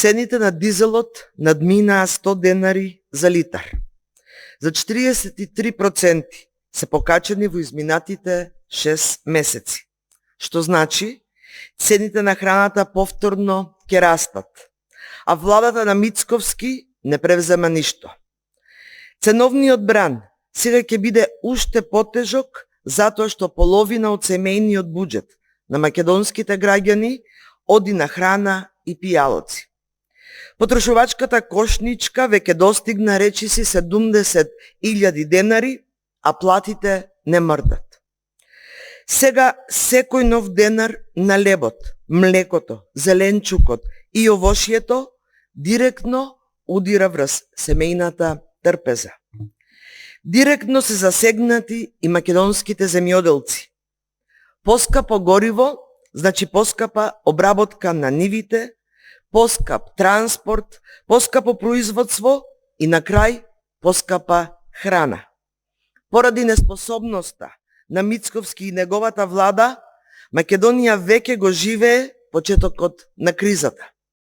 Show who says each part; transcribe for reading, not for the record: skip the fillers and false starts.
Speaker 1: Цените на дизелот надминаа 100 денари за литар. За 43% се покачени во изминатите 6 месеци. Што значи, цените на храната повторно ќе растат, а владата на Мицковски не превзема ништо. Ценовниот бран сега ќе биде уште потежок затоа што половина од семејниот буџет на македонските граѓани оди на храна и пијалоци. Потрошувачката кошничка веќе достигна речиси 70.000 денари, а платите не мрдат. Сега секој нов денар на лебот, млекото, зеленчукот и овошјето директно удира врз семејната трпеза. Директно се засегнати и македонските земјоделци. Поскапо гориво, значи поскапа обработка на нивите, поскап транспорт, поскапо производство и на крај поскапа храна. Поради неспособноста на Мицковски и неговата влада, Македонија веќе го живее почетокот на кризата.